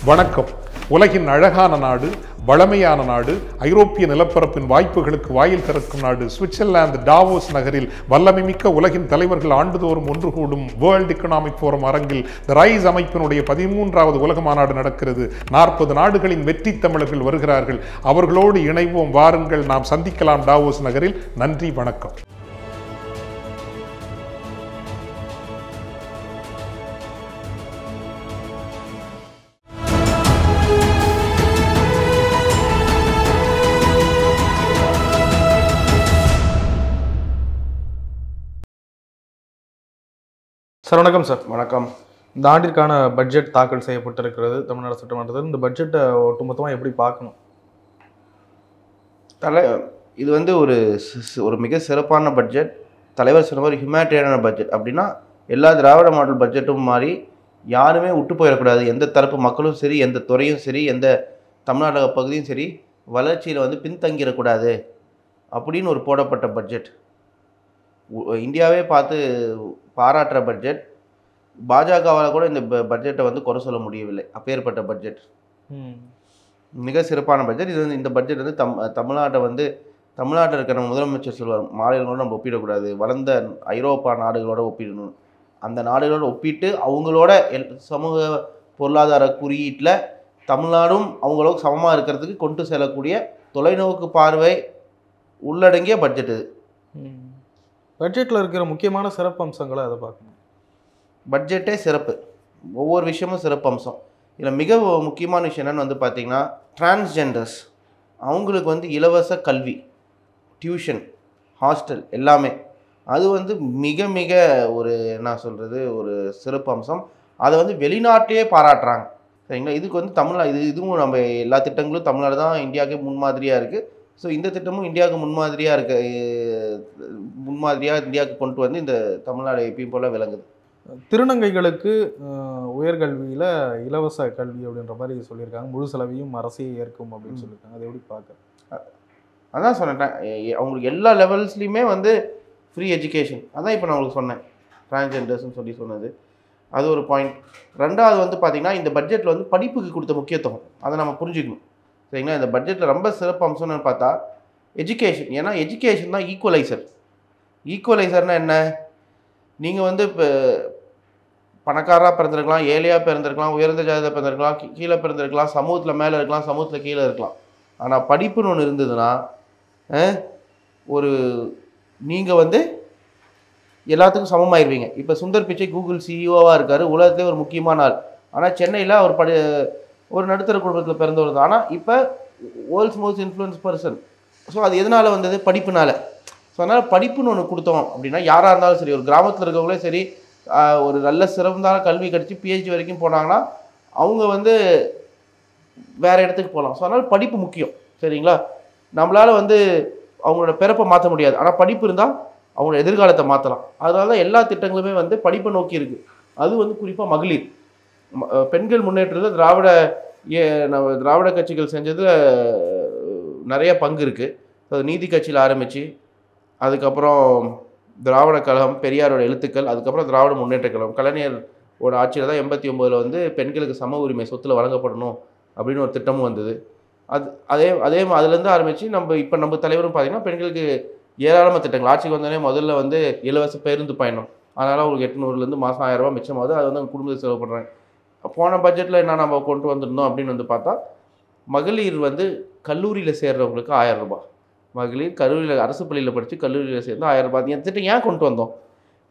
வணக்கம். உலகின் அழகான நாடு, வளமையான நாடு, ஐரோப்பிய நிலப்பரப்பின் வாய்ப்புகளுக்கு வாயில் திறக்கும் நாடு சுவிட்சர்லாந்து டாவோஸ் நகரில் வல்லமைமிக்க உலகின் தலைவர்கள் ஆண்டுதோறும் ஒன்று கூடும் வேர்ல்ட் எக்கனாமிக் ஃபோரம் அரங்கில் தி ரைஸ் அமைப்பினுடைய 13வது உலக மாநாடு நடக்கிறது. 40 நாடுகளின் வெற்றி தமிழர்கள் வருகிறார்கள். அவர்களோடு இணைவோம், வாருங்கள், நாம் சந்திக்கலாம் டாவோஸ் நகரில். நன்றி, வணக்கம். சார் வணக்கம். சார் வணக்கம். இந்த ஆண்டிற்கான பட்ஜெட் தாக்கல் செய்யப்பட்டிருக்கிறது தமிழ்நாடு சட்டமன்றத்தில். இந்த பட்ஜெட்டை ஒட்டுமொத்தமாக எப்படி பார்க்கணும்? இது வந்து ஒரு மிக சிறப்பான பட்ஜெட். தலைவர் சொன்ன மாதிரி ஹியூமனிட்டேரியான பட்ஜெட். அப்படின்னா எல்லா திராவிட மாடல் பட்ஜெட்டும் மாதிரி யாருமே விட்டு போயிடக்கூடாது. எந்த தரப்பு மக்களும் சரி, எந்த துறையும் சரி, எந்த தமிழ்நாடு பகுதியும் சரி வளர்ச்சியில் வந்து பின்தங்கிடக்கூடாது அப்படின்னு ஒரு போடப்பட்ட பட்ஜெட். இந்தியாவே பார்த்து பாராட்டுற பட்ஜெட். பாஜகவால் கூட இந்த பட்ஜெட்டை வந்து குறை சொல்ல முடியவில்லை. அப்பேற்பட்ட பட்ஜெட், மிக சிறப்பான பட்ஜெட். இது வந்து இந்த பட்ஜெட் வந்து தமிழ்நாட்டை வந்து தமிழ்நாட்டில் இருக்கிற நம்ம முதலமைச்சர் சொல்லுவார், மாநிலங்களோட நம்ம ஒப்பிடக்கூடாது, வளர்ந்த ஐரோப்பா நாடுகளோட ஒப்பிடணும். அந்த நாடுகளோட ஒப்பிட்டு அவங்களோட சமூக பொருளாதார குறியீட்டில் தமிழ்நாடும் அவங்களோட சமமாக இருக்கிறதுக்கு கொண்டு செல்லக்கூடிய தொலைநோக்கு பார்வை உள்ளடங்கிய பட்ஜெட் இது. பட்ஜெட்டில் இருக்கிற முக்கியமான சிறப்பு அம்சங்களை அதை பார்க்கணும். பட்ஜெட்டே சிறப்பு, ஒவ்வொரு விஷயமும் சிறப்பு அம்சம். இதில் மிக முக்கியமான விஷயம் என்னென்னு வந்து பார்த்திங்கன்னா, டிரான்ஸ்ஜெண்டர்ஸ் அவங்களுக்கு வந்து இலவச கல்வி, டியூஷன், ஹாஸ்டல் எல்லாமே. அது வந்து மிக மிக ஒரு என்ன சொல்கிறது, ஒரு சிறப்பு அம்சம். அதை வந்து வெளிநாட்டிலே பாராட்டுறாங்க. சரிங்களா? இதுக்கு வந்து இதுவும் நம்ம எல்லா திட்டங்களும் தமிழ்நாடு தான் இந்தியாவுக்கு முன்மாதிரியாக இருக்குது. ஸோ இந்த திட்டமும் இந்தியாவுக்கு முன்மாதிரியாக இந்தியாவுக்கு கொண்டு வந்து இந்த தமிழ்நாடு எப்பயும் போல் விளங்குது. திருநங்கைகளுக்கு உயர்கல்வியில் இலவச கல்வி அப்படின்ற மாதிரி சொல்லியிருக்காங்க. முழு செலவையும் அரசே ஏற்கும் அப்படின்னு சொல்லியிருக்காங்க. அதை எப்படி பார்க்க? அதான் சொன்னேன், அவங்களுக்கு எல்லா லெவல்ஸ்லையுமே வந்து ஃப்ரீ எஜுகேஷன். அதான் இப்போ நான் உங்களுக்கு சொன்னேன், டிரான்ஸ்ஜெண்டர்ஸ்னு சொன்னது. அது ஒரு பாயிண்ட். ரெண்டாவது வந்து பார்த்திங்கன்னா, இந்த பட்ஜெட்டில் வந்து படிப்புக்கு கொடுத்த முக்கியத்துவம் அதை நம்ம புரிஞ்சுக்கணும். சரிங்களா? இந்த பட்ஜெட்டில் ரொம்ப சிறப்பு அம்சம்னு பார்த்தா எஜுகேஷன். ஏன்னா எஜுகேஷன் தான் ஈக்குவலைசர். ஈக்குவலைசர்னால் என்ன? நீங்கள் வந்து இப்போ பணக்காராக பிறந்திருக்கலாம், ஏழையாக பிறந்திருக்கலாம், உயர்ந்த ஜாதியில் பிறந்திருக்கலாம், கீழே பிறந்திருக்கலாம், சமூகத்தில் மேலே இருக்கலாம், சமூகத்தில் கீழே இருக்கலாம். ஆனால் படிப்புன்னு ஒன்று இருந்ததுன்னா நீங்கள் வந்து எல்லாத்துக்கும் சமமாயிருவீங்க. இப்போ சுந்தர் பிச்சை கூகுள் சிஇஓவாக இருக்கார், உலகத்திலே ஒரு முக்கியமான ஆள். ஆனால் சென்னையில் அவர் ஒரு நடுத்தர குடும்பத்தில் பிறந்தவர் தான். ஆனால் இப்போ world's most influence person. So அது எதனால் வந்தது? படிப்புனால. ஸோ அதனால் படிப்புன்னு ஒன்று கொடுத்தோம் அப்படின்னா யாராக இருந்தாலும் சரி, ஒரு கிராமத்தில் இருக்கவங்களே சரி, ஒரு நல்ல சிறந்தான கல்வி கிடச்சி பிஹெச்டி வரைக்கும் போனாங்கன்னா அவங்க வந்து வேறு இடத்துக்கு போகலாம். ஸோ அதனால் படிப்பு முக்கியம். சரிங்களா? நம்மளால் வந்து அவங்களோட பிறப்பை மாற்ற முடியாது, ஆனால் படிப்பு இருந்தால் அவங்களோட எதிர்காலத்தை மாற்றலாம். அதனால தான் எல்லா திட்டங்களுமே வந்து படிப்பை நோக்கி இருக்குது. அது வந்து குறிப்பாக மகளிர் பெண்கள் முன்னேற்றத்தில் திராவிட கட்சிகள் செஞ்சதில் நிறைய பங்கு இருக்குது. அது நீதி கட்சியில் ஆரம்பித்து, அதுக்கப்புறம் திராவிட கழகம், பெரியாரோட எழுத்துக்கள், அதுக்கப்புறம் திராவிட முன்னேற்ற கழகம், கலைஞரோட ஆட்சியில் தான் 89 வந்து பெண்களுக்கு சம உரிமை சொத்தில் வழங்கப்படணும் அப்படின்னு ஒரு திட்டமும் வந்தது. அதுலேருந்து ஆரம்பித்து நம்ம தலைவரும் பார்த்திங்கன்னா பெண்களுக்கு ஏராளமான திட்டங்கள். ஆட்சிக்கு வந்தோடனே முதல்ல வந்து இலவச பேருந்து பயணம், அதனால் அவங்களுக்கு 800லேருந்து மாதம் 1000 ரூபா மிச்சமாகுது. அது வந்து அவங்க குடும்பத்தை செலவு பண்ணுறாங்க. போன பட்ஜெட்டில் என்ன நம்ம கொண்டு வந்திருந்தோம் அப்படின்னு வந்து பார்த்தா, மகளிர் வந்து கல்லூரியில் சேர்றவங்களுக்கு 1000 ரூபாய். மகளிர் கல்லூரியில் அரசு பள்ளியில் படித்து கல்லூரியில் சேர்ந்து 1000 ரூபாய். இந்த திட்டம் ஏன் கொண்டு வந்தோம்?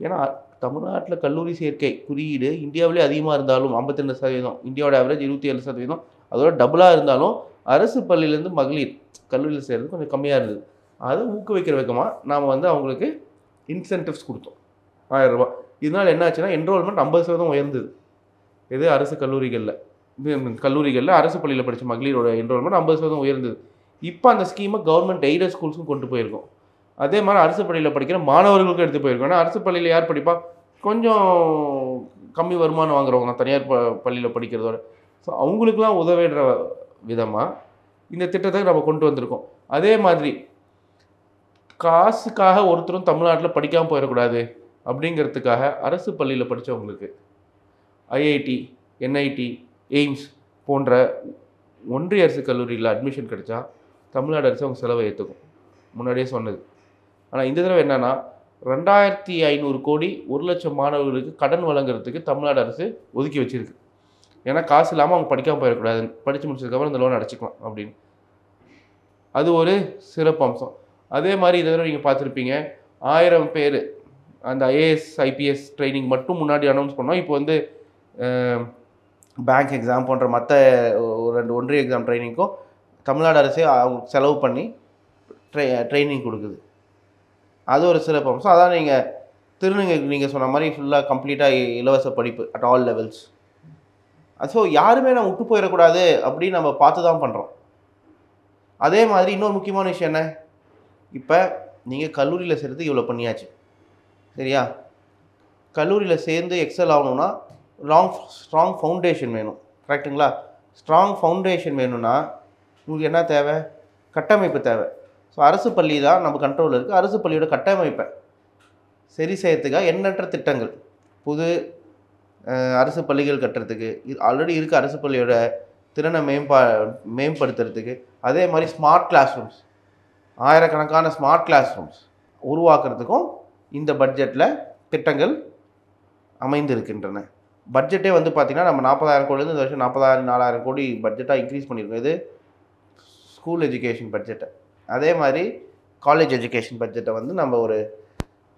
ஏன்னா தமிழ்நாட்டில் கல்லூரி சேர்க்கை குறியீடு இந்தியாவிலே அதிகமாக இருந்தாலும் 52%, இந்தியாவோட ஆவரேஜ் 27%, அதோட டபுளாக இருந்தாலும் அரசு பள்ளியிலேருந்து மகளிர் கல்லூரியில் சேர்றது கொஞ்சம் கம்மியாக இருந்தது. அதை ஊக்குவிக்கிற விதமாக நாம் வந்து அவங்களுக்கு இன்சென்டிவ்ஸ் கொடுத்தோம், 1000 ரூபாய். இதனால் என்ன ஆச்சுன்னா என்ரோல்மெண்ட் 50% உயர்ந்தது. இது அரசு கல்லூரிகளில் அரசு பள்ளியில் படித்த மகளிரோட என்ரோல்மெண்ட் 50% உயர்ந்தது. இப்போ அந்த ஸ்கீமை கவர்மெண்ட் எய்டட் ஸ்கூல்ஸும் கொண்டு போயிருக்கோம். அதே மாதிரி அரசு பள்ளியில் படிக்கிற மாணவர்களுக்கும் எடுத்து போயிருக்கோம். ஏன்னா அரசு பள்ளியில் யார் படிப்பா? கொஞ்சம் கம்மி வருமானம் வாங்குறவங்க தான் தனியார் பள்ளியில் படிக்கிறதோட. ஸோ அவங்களுக்குலாம் உதவிடுற விதமாக இந்த திட்டத்தை நம்ம கொண்டு வந்திருக்கோம். அதே மாதிரி காசுக்காக ஒருத்தரும் தமிழ்நாட்டில் படிக்காமல் போயிடக்கூடாது அப்படிங்கிறதுக்காக அரசு பள்ளியில் படித்தவங்களுக்கு ஐஐடி, என்ஐடி, எய்ம்ஸ் போன்ற ஒன்றிய அரசு கல்லூரியில் அட்மிஷன் கிடைச்சா தமிழ்நாடு அரசு அவங்க செலவை ஏற்றுக்கும், முன்னாடியே சொன்னது. ஆனால் இந்த தடவை என்னென்னா 2500 கோடி 1,00,000 மாணவர்களுக்கு கடன் வழங்குறதுக்கு தமிழ்நாடு அரசு ஒதுக்கி வச்சிருக்கு. ஏன்னா காசு இல்லாமல் அவங்க படிக்காமல் போயிடக்கூடாது, படித்து முடிச்சதுக்கப்புறம் இந்த லோன் அடைச்சிக்கலாம் அப்படின்னு. அது ஒரு சிறப்பு அம்சம். அதே மாதிரி இந்த தடவை நீங்கள் பார்த்துருப்பீங்க 1000 பேர் அந்த ஐஏஎஸ் ஐபிஎஸ் ட்ரைனிங் மட்டும் முன்னாடி அனௌன்ஸ் பண்ணோம். இப்போ வந்து பேங்க் எக்ஸாம் போன்ற மற்ற 2 ஒன்றிய எக்ஸாம் ட்ரைனிங்க்கும் தமிழ்நாடு அரசே அவங்க செலவு பண்ணி ட்ரைனிங் கொடுக்குது. அது ஒரு சிறப்பு அம்சம். அதான் நீங்கள் சொன்ன மாதிரி ஃபுல்லாக கம்ப்ளீட்டாக இலவச படிப்பு அட் ஆல் லெவல்ஸ். ஸோ யாருமே நம்ம விட்டு போயிடக்கூடாது அப்படின்னு நம்ம பார்த்து தான் பண்ணுறோம். அதே மாதிரி இன்னொரு முக்கியமான விஷயம் என்ன, இப்போ நீங்கள் கல்லூரியில் சேர்த்து இவ்வளோ பண்ணியாச்சு சரியா, கல்லூரியில் சேர்ந்து எக்ஸல் ஆகணும்னா ஸ்ட்ராங் ஃபவுண்டேஷன் வேணும், கரெக்டுங்களா? ஸ்ட்ராங் ஃபவுண்டேஷன் வேணும்னா உங்களுக்கு என்ன தேவை, கட்டமைப்பு தேவை. ஸோ அரசு பள்ளி தான் நம்ம கண்ட்ரோலில் இருக்குது. அரசு பள்ளியோட கட்டமைப்பை சரி செய்யறதுக்காக எண்ணற்ற திட்டங்கள், புது அரசு பள்ளிகள் கட்டுறதுக்கு, ஆல்ரெடி இருக்க அரசு பள்ளியோட திறனை மேம்படுத்துறதுக்கு, அதே மாதிரி ஸ்மார்ட் கிளாஸ் ரூம்ஸ், ஆயிரக்கணக்கான ஸ்மார்ட் கிளாஸ் ரூம்ஸ் உருவாக்குறதுக்கும் இந்த பட்ஜெட்டில் திட்டங்கள் அமைந்திருக்கின்றன. பட்ஜெட்டே வந்து பார்த்திங்கன்னா நம்ம 40,000 கோடிலேருந்து இந்த வருஷம் 44,000 கோடி பட்ஜெட்டாக இன்க்ரீஸ் பண்ணியிருக்கோம். இது ஸ்கூல் எஜுகேஷன் பட்ஜெட்டை. அதே மாதிரி காலேஜ் எஜுகேஷன் பட்ஜெட்டை வந்து நம்ம ஒரு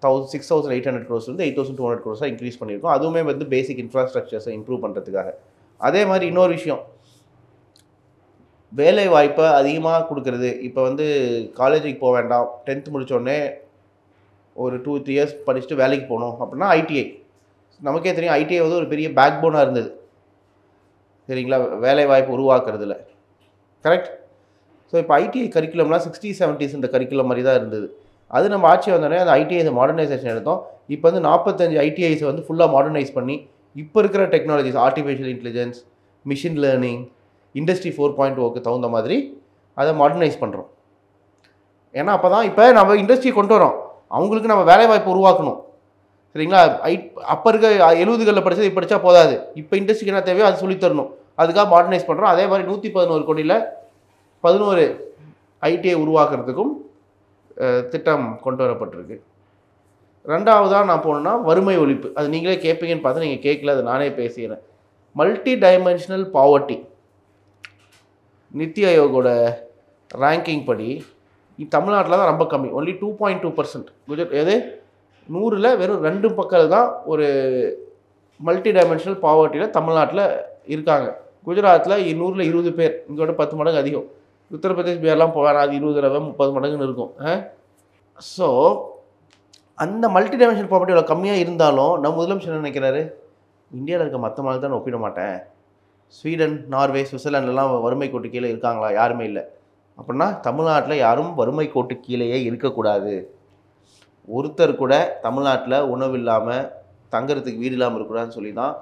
6,800 crores 8,200 crores இன்க்ரீஸ் பண்ணியிருக்கோம். அதுவுமே வந்து பேசிக் இன்ஃப்ராஸ்ட்ரக்சர்ஸை இம்ப்ரூவ் பண்ணுறதுக்காக. அதே மாதிரி இன்னொரு விஷயம், வேலை வாய்ப்பை அதிகமாக கொடுக்குறது. இப்போ வந்து காலேஜுக்கு போக வேண்டாம், 10th முடித்தோடனே ஒரு 2-3 years படிச்சுட்டு வேலைக்கு போகணும் அப்படின்னா ஐடிஐ. நமக்கே தெரியும் ஐடிஐ வந்து ஒரு பெரிய பேக் போனாக இருந்தது சரிங்களா, வேலை வாய்ப்பு உருவாக்குறதுல, கரெக்ட்? ஸோ இப்போ ஐடிஐ கரிக்குலம்லாம் 60s 70s இந்த கரிக்குலம் மாதிரி தான் இருந்தது. அது நம்ம ஆட்சி வந்தோடனே அந்த ஐடிஐ மாடர்னைசேஷன் எடுத்தோம். இப்போ வந்து 45 ஐடிஐஸை வந்து ஃபுல்லாக மாடர்னைஸ் பண்ணி இப்போ இருக்கிற technologies, artificial intelligence, machine learning, industry 4.0க்கு தகுந்த மாதிரி அதை மாடர்னைஸ் பண்ணுறோம். ஏன்னா அப்போ தான் இப்போ நம்ம இண்டஸ்ட்ரி கொண்டு வரோம், அவங்களுக்கு நம்ம வேலைவாய்ப்பு உருவாக்கணும் சரிங்களா. அப்போ இருக்க 70களில் படித்தது படித்தா போதாது, இப்போ இண்டஸ்ட்ரிக்கு என்ன தேவையோ அது சொல்லித்தரணும், அதுக்காக மாடர்னைஸ் பண்ணுறோம். அதே மாதிரி 111 கோடியில் 11 ஐடிஐ உருவாக்குறதுக்கும் திட்டம் கொண்டு வரப்பட்டிருக்கு. ரெண்டாவதாக நான் போனேன்னா வறுமை ஒழிப்பு. அது நீங்களே கேட்பீங்கன்னு பார்த்தா நீங்கள் கேட்கல, அது நானே பேசிக்கிறேன். மல்டி டைமென்ஷனல் பாவர்ட்டி நித்தி ஆயோகோட ரேங்கிங் படி தமிழ்நாட்டில் தான் ரொம்ப கம்மி, ஒன்லி 2.2%. குஜராத் எது 100ல் வெறும் 2 பக்கம் தான் ஒரு மல்டி டைமென்ஷனல் பாவர்ட்டியில் தமிழ்நாட்டில் இருக்காங்க. குஜராத்தில் 100ல் 20 பேர், இங்கோட 10 மடங்கு அதிகம். உத்தரப்பிரதேஷ் பிஹார்லாம் போவார், அது 20-30 மடங்குன்னு இருக்கும். ஸோ அந்த மல்டி டைமென்ஷனல் பாவர்ட்டி இவ்வளோ கம்மியாக இருந்தாலும் நம்ம முதலமைச்சர் என்ன நினைக்கிறாரு, இந்தியாவில் இருக்க மற்ற மாநிலத்தை நான் ஒப்பிட மாட்டேன், ஸ்வீடன், நார்வே, சுவிட்சர்லாண்டெலாம் வறுமை கோட்டு கீழே இருக்காங்களா, யாருமே இல்லை. அப்படின்னா தமிழ்நாட்டில் யாரும் வறுமை கோட்டு கீழேயே இருக்கக்கூடாது, ஒருத்தர் கூட தமிழ்நாட்டில் உணவு இல்லாமல் தங்குறதுக்கு வீடு இல்லாமல் இருக்கக்கூடாதுன்னு சொல்லி தான்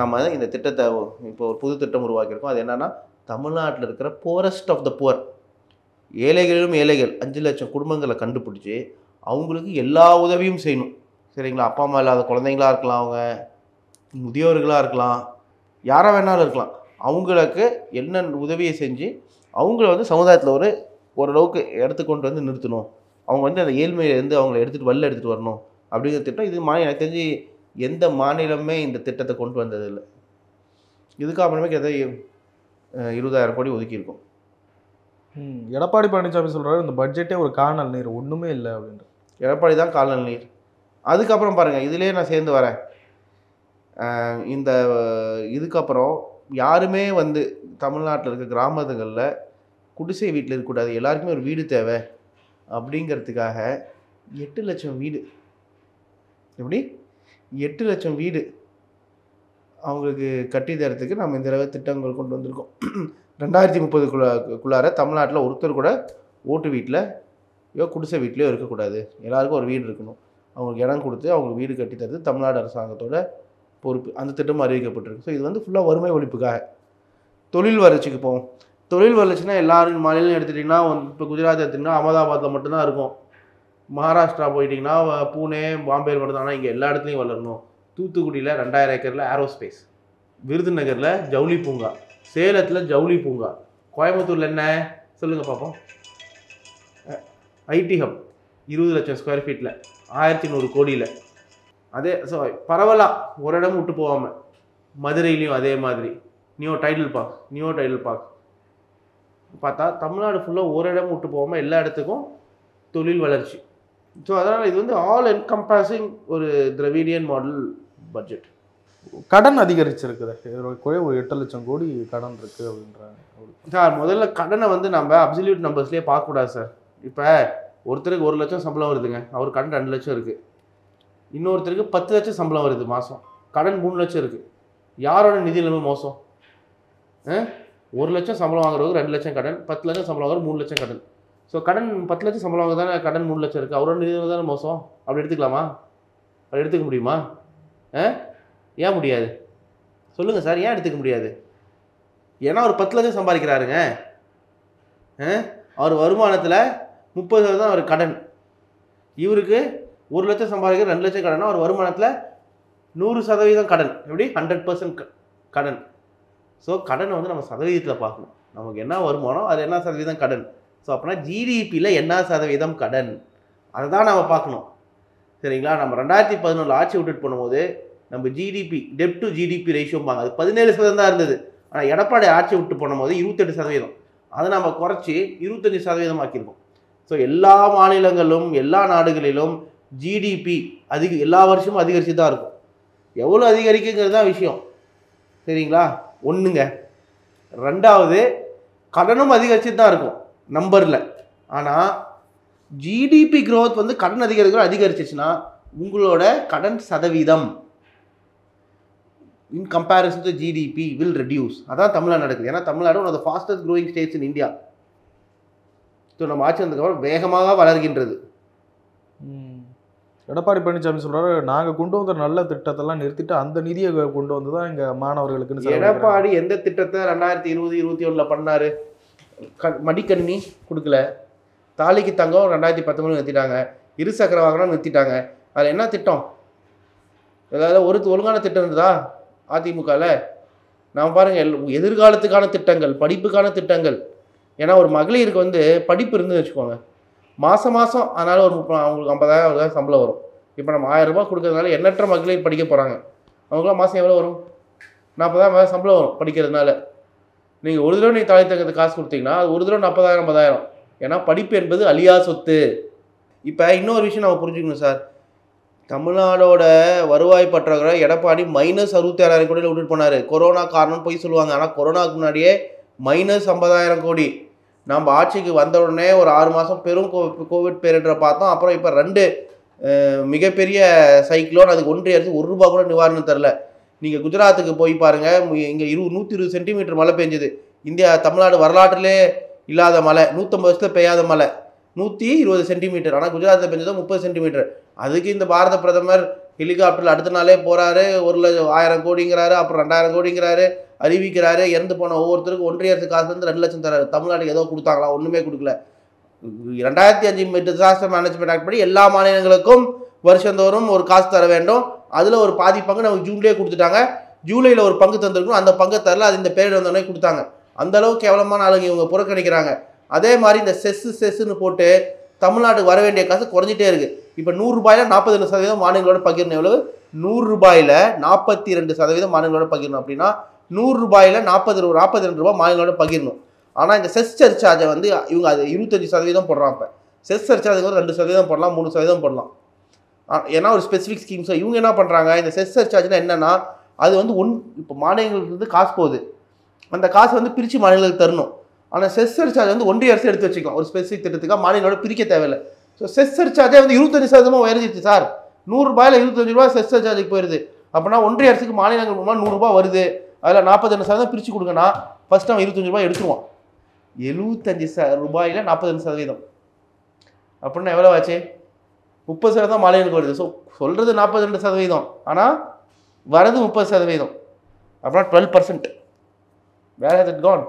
நம்ம இந்த திட்டத்தை இப்போ ஒரு புது திட்டம் உருவாக்கியிருக்கோம். அது என்னென்னா தமிழ்நாட்டில் இருக்கிற போரஸ்ட் ஆஃப் த புவர், ஏழைகளிலும் ஏழைகள் 5 லட்சம் குடும்பங்களை கண்டுபிடிச்சி அவங்களுக்கு எல்லா உதவியும் செய்யணும் சரிங்களா. அப்பா அம்மா இல்லாத குழந்தைங்களாக இருக்கலாம், அவங்க முதியோர்களாக இருக்கலாம், யாராக வேணாலும் இருக்கலாம், அவங்களுக்கு என்ன உதவியை செஞ்சு அவங்கள வந்து சமுதாயத்தில் ஓரளவுக்கு கொண்டு வந்து நிறுத்தணும், அவங்க வந்து அந்த ஏழ்மையிலேருந்து அவங்கள எடுத்துகிட்டு வரணும் அப்படிங்கிற திட்டம். இது எனக்கு தெரிஞ்சு எந்த மாநிலமே இந்த திட்டத்தை கொண்டு வந்ததில்லை. இதுக்கு அப்புறமே எதை 20,000 கோடி ஒதுக்கியிருக்கோம். எடப்பாடி பழனிசாமி சொல்கிறாரு இந்த பட்ஜெட்டே ஒரு காணல் நீர், ஒன்றுமே இல்லை அப்படின்ற. எடப்பாடி தான் காணல் நீர். அதுக்கப்புறம் பாருங்கள், இதிலே நான் சேர்ந்து வரேன். இந்த இதுக்கப்புறம் யாருமே வந்து தமிழ்நாட்டில் இருக்க கிராமத்துகளில் குடிசை வீட்டில் இருக்கக்கூடாது, எல்லாருக்குமே ஒரு வீடு தேவை அப்படிங்கிறதுக்காக 8 லட்சம் வீடு, எப்படி 8 லட்சம் வீடு அவங்களுக்கு கட்டி தரத்துக்கு நம்ம இந்த தடவை திட்டங்கள் கொண்டு வந்திருக்கோம். 2030க்குள்ளார தமிழ்நாட்டில் ஒருத்தர் கூட ஓட்டு வீட்டில் குடிசை வீட்லையோ இருக்கக்கூடாது, எல்லாருக்கும் ஒரு வீடு இருக்கணும், அவங்களுக்கு இடம் கொடுத்து அவங்களுக்கு வீடு கட்டி தரது தமிழ்நாடு அரசாங்கத்தோட பொறுப்பு. அந்த திட்டம் அறிவிக்கப்பட்டிருக்கு. ஸோ இது வந்து ஃபுல்லாக வறுமை ஒழிப்புக்காக. தொழில் வளர்ச்சிக்கு போவோம். தொழில் வளர்ச்சினா எல்லாரும் மாநிலம் எடுத்துட்டிங்கன்னா, இப்போ குஜராத் எடுத்திங்கன்னா அகமதாபாத்தில் மட்டும்தான் இருக்கும், மகாராஷ்டிரா போயிட்டிங்கன்னா பூனே, பாம்பே மட்டும்தான். ஆனால் இங்கே எல்லா இடத்துலையும் வளரணும். தூத்துக்குடியில் 2000 ஏக்கரில் ஏரோஸ்பேஸ் விருதுநகரில் ஜவுளி பூங்கா, சேலத்தில் ஜவுளி பூங்கா, கோயம்புத்தூரில் என்ன சொல்லுங்கள் பார்ப்போம், ஐடி ஹப் 20 லட்சம் ஸ்கொயர் ஃபீட்டில் 1100 கோடியில். அதே பரவலாக ஒரு இடம் விட்டு போகாமல் மதுரையிலையும் அதே மாதிரி நியோ டைடல் பார்க் பார்த்தா தமிழ்நாடு ஃபுல்லாக ஒரு இடம் விட்டு போகாமல் எல்லா இடத்துக்கும் தொழில் வளர்ச்சி. ஸோ அதனால் இது வந்து ஆல் என்கம்பாசிங் ஒரு திராவிடியன் மாடல் பட்ஜெட். கடன் அதிகரிச்சிருக்குது, ஒரு 8 லட்சம் கோடி கடன் இருக்குது அப்படின்றாங்க சார். முதல்ல கடனை வந்து நம்ம அப்சல்யூட் நம்பர்ஸ்லேயே பார்க்கக்கூடாது சார். இப்போ ஒருத்தருக்கு 1 லட்சம் சம்பளம் வருதுங்க, அவர் கடன் 2 லட்சம் இருக்குது. இன்னொருத்தருக்கு 10 லட்சம் சம்பளம் வருது மாதம், கடன் 3 லட்சம் இருக்குது. யாரோட நிதி நிலைமை மோசம்? 1 லட்சம் சம்பளம் வாங்குறவங்க 2 லட்சம் கடன், 10 லட்சம் சம்பளம் வாங்குற 3 லட்சம் கடன். ஸோ கடன் 10 லட்சம் சம்பளம் வாங்க தானே கடன் 3 லட்சம் இருக்குது, அவரோட நிதி தானே மோசம். அப்படி எடுத்துக்கலாமா? அப்படி எடுத்துக்க முடியுமா? ஏன் முடியாது சொல்லுங்கள் சார், ஏன் எடுத்துக்க முடியாது? ஏன்னா அவர் 10 லட்சம் சம்பாதிக்கிறாருங்க, அவர் வருமானத்தில் 30% அவர் கடன். இவருக்கு 1 லட்சம் சம்பாதிக்கிற 2 லட்சம் கடன், அவர் வருமானத்தில் 100% கடன். எப்படி? 100% கடன். ஸோ கடனை வந்து நம்ம சதவீதத்தில் பார்க்கணும். நமக்கு என்ன வருமானம், அது என்ன சதவீதம் கடன். ஸோ அப்படின்னா ஜிடிபியில் என்ன சதவீதம் கடன், அதை தான் நம்ம பார்க்கணும். சரிங்களா? நம்ம 2011 ஆட்சி விட்டுட்டு போகும்போது நம்ம ஜிடிபி டெப்ட் டு ஜிடிபி ரேஷியோம்பாங்க, அது 17% தான் இருந்தது. ஆனால் எடப்பாடி ஆட்சி விட்டு போகும்போது 28%. அதை நம்ம குறைச்சி 25% ஆக்கியிருக்கோம். ஸோ எல்லா மாநிலங்களும் எல்லா நாடுகளிலும் ஜிடிபி எல்லா வருஷமும் அதிகரித்து தான் இருக்கும். எவ்வளோ அதிகரிக்குங்கிறது தான் விஷயம். சரிங்களா? ஒன்றுங்க. ரெண்டாவது, கடனும் அதிகரித்து தான் இருக்கும் நம்பரில். ஆனால் ஜிடிபி க்ரோத் வந்து கடன் அதிகரிச்சிச்சுன்னா உங்களோட கடன் சதவீதம் in comparison to GDP will reduce. அதான் தமிழ்நாடு நடக்குது. ஏன்னா Tamil Nadu one of the fastest growing states in India. So நம்ம ஆட்சி வந்ததுக்கப்புறம் வேகமாக வளர்கின்றது. எடப்பாடி பழனிசாமி சொல்றாரு, நாங்கள் கொண்டு வந்த நல்ல திட்டத்தெல்லாம் நிறுத்திட்டு அந்த நிதியை கொண்டு வந்து தான் எங்கள் மாணவர்களுக்கு. எடப்பாடி எந்த திட்டத்தை 2020-21 பண்ணாரு? மடிக்கணினி கொடுக்கல, தாலிக்கு தங்கம் 2019 நிறுத்திட்டாங்க, இருசக்கர வாகனம் நிறுத்திட்டாங்க. அதில் என்ன திட்டம்? ஏதாவது ஒழுங்கான திட்டம் இருந்ததா அதிமுகவில்? நான் பாருங்கள், எதிர்காலத்துக்கான திட்டங்கள், படிப்புக்கான திட்டங்கள். ஏன்னா ஒரு மகளிருக்கு வந்து படிப்பு இருந்துன்னு வச்சுக்கோங்க, மாதம் அதனால் அவங்களுக்கு 50,000 சம்பளம் வரும். இப்போ நம்ம 1000 ரூபாய் கொடுக்கறதுனால எண்ணற்ற மகளிர் படிக்க போகிறாங்க. அவங்களாம் மாதம் எவ்வளோ வரும்? 40,000 சம்பளம் வரும் படிக்கிறதுனால. நீங்கள் ஒரு தடவை தாலி தங்கத்துக்கு காசு கொடுத்தீங்கன்னா அது ஒரு தடவை 40,000 50,000. ஏன்னா படிப்பு என்பது அழியா சொத்து. இப்போ இன்னொரு விஷயம் நம்ம புரிஞ்சுக்கணும் சார். தமிழ்நாடோட வருவாய் பற்றாக்குறை எடப்பாடி -66,000 கோடியில் விட்டுட்டு போனார். கொரோனா காரணம் போய் சொல்லுவாங்க. ஆனால் கொரோனாவுக்கு முன்னாடியே -50,000 கோடி. நம்ம ஆட்சிக்கு வந்த உடனே ஒரு 6 மாதம் பெரும் கோவிட் பேரிடரை பார்த்தோம். அப்புறம் இப்போ 2 மிகப்பெரிய சைக்ளோன், அதுக்கு ஒன்றிய அரசு 1 ரூபா கூட நிவாரணம் தரல. நீங்கள் குஜராத்துக்கு போய் பாருங்கள், இங்கே 120 சென்டிமீட்டர் மழை பெஞ்சுது. தமிழ்நாடு வரலாற்றிலே இல்லாத மழை, 150 வருஷத்தில் பெய்யாத மழை 120 சென்டிமீட்டர். ஆனால் குஜராத்தில் பெஞ்சது 30 சென்டிமீட்டர். அதுக்கு இந்த பாரத பிரதமர் ஹெலிகாப்டரில் அடுத்த நாளே போகிறாரு, 1,00,000 கோடிங்கிறாரு, அப்புறம் 2,000 கோடிங்கிறாரு, அறிவிக்கிறாரு. இறந்து போன ஒவ்வொருத்தருக்கும் ஒன்றிய அரசு காசுலேருந்து 2 லட்சம் தராரு. தமிழ்நாட்டுக்கு ஏதோ கொடுத்தாங்களா? ஒன்றுமே கொடுக்கல. 2005 டிசாஸ்டர் மேனேஜ்மெண்ட் ஆக்ட் படி எல்லா மாநிலங்களுக்கும் வருஷந்தோறும் ஒரு காசு தர வேண்டும். அதில் ஒரு பாதி பங்கு நமக்கு ஜூன்லேயே கொடுத்துட்டாங்க. ஜூலையில் ஒரு பங்கு தந்திருக்கணும், அந்த பங்கை தரல. அது இந்த பேரிடர் வந்தோடனே கொடுத்தாங்க. அந்தளவுக்கு கேவலமான ஆளுங்க இவங்க புறக்கணிக்கிறாங்க. அதே மாதிரி இந்த செஸ்ஸுன்னு போட்டு தமிழ்நாட்டுக்கு வர வேண்டிய காசு குறைஞ்சிட்டே இருக்குது. இப்போ 100 ரூபாயில் 42% மாநிலங்களோட பகிரணும். எவ்வளவு? 100 ரூபாயில் 42% மாநிலங்களோட பகிரணும். அப்படின்னா 100 ரூபாயில் 42 ரூபாய் மாநிலங்களோட பகிரணும். ஆனால் இந்த செஸ் சர்ச்சார்ஜை வந்து இவங்க அது 25% போடுறான். இப்போ செஸ் சர்ச்சார்ஜுக்கு வந்து 2% போடலாம், 3% போடலாம். ஏன்னா ஒரு ஸ்பெசிஃபிக் ஸ்கீம்ஸோ இவங்க என்ன பண்ணுறாங்க, இந்த செஸ் சர்ச்சார்ஜ்னா என்னென்னா, அது வந்து இப்போ மாநிலங்களுக்கு வந்து காசு போகுது, அந்த காசு வந்து பிரித்து மாநிலங்களுக்கு தரணும். ஆனால் செஸ் சர்ச்சார்ஜ் வந்து ஒன்றிய அரசு எடுத்து வச்சுக்கலாம் ஒரு ஸ்பெசிஃபிக் திட்டத்துக்காக, மாநிலங்களோட பிரிக்க தேவையில்லை. ஸோ செஸ் சர்ச்சார்ஜே வந்து 25% உயர்ந்துச்சு சார். 100 ரூபாயில் 25 ரூபாய் செஸ் சர்ச்சார்ஜுக்கு போயிடுது. அப்படின்னா ஒன்றிய அரசுக்கு மாநிலங்கள் மூலமாக 100 ரூபாய் வருது. அதில் 42% பிரித்து கொடுங்கன்னா ஃபஸ்ட்டு அவன் 25 ரூபாய் எடுத்துருவான். 75 ரூபாயில் 42%. அப்படின்னா எவ்வளோ ஆச்சு? 30% மாநிலங்களுக்கு வருது. ஸோ சொல்கிறது 42%, ஆனால் வரது 30%. அப்படின்னா 12%. வேர் ஹஸ் இட் கான்?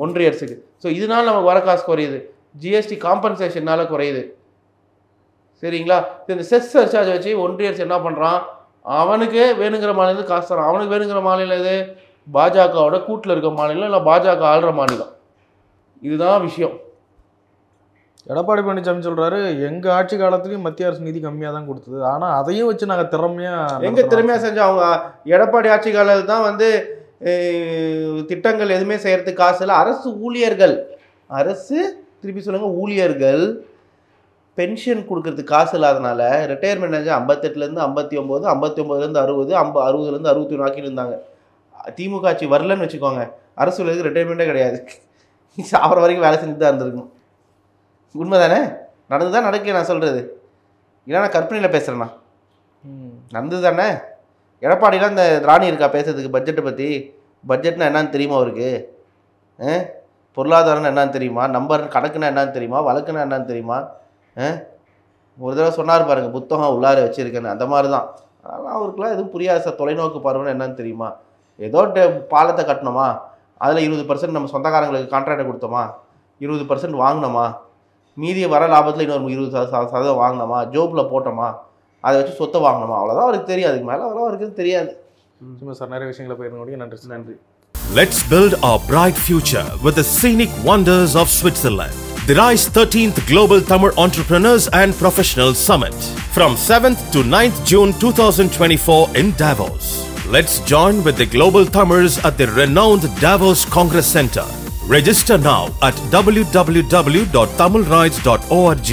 ஒன்றிய அரசுக்கு. ஸோ இதனால் நமக்கு வர காசு குறையுது, ஜிஎஸ்டி காம்பன்சேஷனால் குறையுது. சரிங்களா? இந்த செஸ் சர்ச்சார்ஜ் வச்சு ஒன்றிய அரசு என்ன பண்ணுறான், அவனுக்கு வேணுங்கிற மாநிலத்துக்கு காசு தரான். அவனுக்கு வேணுங்கிற மாநிலம் எது? பாஜகவோட கூட்டில் இருக்க மாநிலம், இல்லை பாஜக ஆள்ற மாநிலம். இதுதான் விஷயம். எடப்பாடி பழனிசாமி சொல்றாரு, எங்க ஆட்சி காலத்துலயும் மத்திய அரசு நிதி கம்மியா தான் கொடுத்தது, ஆனா அதையும் வச்சு நாங்க திறமையா செஞ்சோம். அவங்க எடப்பாடி ஆட்சி காலத்தில் தான் வந்து திட்டங்கள் எதுவுமே செய்யறதுக்கு காசு இல்லை. அரசு ஊழியர்கள், அரசு திருப்பி சொல்லுங்க, ஊழியர்கள் பென்ஷன் கொடுக்கறதுக்கு காசு இல்லாதனால ரிட்டையர்மெண்ட் 58லேருந்து 59, 59லேருந்து 60, 60லேருந்து 61 ஆக்கிட்டு இருந்தாங்க. திமுக ஆட்சி வரலன்னு வச்சுக்கோங்க, அரசு ஊழியருக்கு ரிட்டையர்மெண்ட்டே கிடையாது. சாப்பிட்ற வரைக்கும் வேலை செஞ்சுட்டு தான் இருந்திருக்கும். உண்மை தானே? நடந்து தான் நடக்கல நான் சொல்கிறது, இல்லை நான் கற்பனையில் பேசுகிறேண்ணா. நடந்தது தானே? எடப்பாடிலாம் இந்த ராணி இருக்கா பேசுறதுக்கு பட்ஜெட்டை பற்றி? பட்ஜெட்னா என்னன்னு தெரியுமா அவருக்கு? பொருளாதாரம்னா என்னன்னு தெரியுமா? நம்பர் கணக்குன்னா என்னன்னு தெரியுமா? வழக்குன்னா என்னன்னு தெரியுமா? ஒரு தடவை சொன்னார் பாருங்கள், புத்தகம் உள்ளார வச்சுருக்கேன்னு. அந்த மாதிரி தான். அதனால் அவருக்குலாம் எதுவும் புரியாது சார். தொலைநோக்கு பார்வைன்னு என்னன்னு தெரியுமா? ஏதோ பாலத்தை கட்டணுமா, அதில் 20% நம்ம சொந்தக்காரங்களுக்கு கான்ட்ராக்டை கொடுத்தோமா, 20% வாங்கினோமா, மீதியை வர லாபத்தில் இன்னொரு 20% வாங்கினோமா, ஜோப்பில் போட்டோமா, அதை வச்சு சொத்தை வாங்கினோமா, அவ்வளோதான் அவருக்கு தெரியும். அதுக்கு மேலே அவ்வளோ அவருக்கு தெரியாது. சார் நிறைய விஷயங்களை போயிருந்தோம். நன்றி. நன்றி. Let's build our bright future with the scenic wonders of Switzerland. The RISE 13th Global Tamil Entrepreneurs and Professionals Summit from 7th to 9th June 2024 in Davos. Let's join with the global Tamils at the renowned Davos Congress Center. Register now at www.tamilrides.org.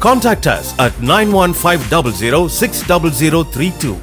Contact us at 91500 60032.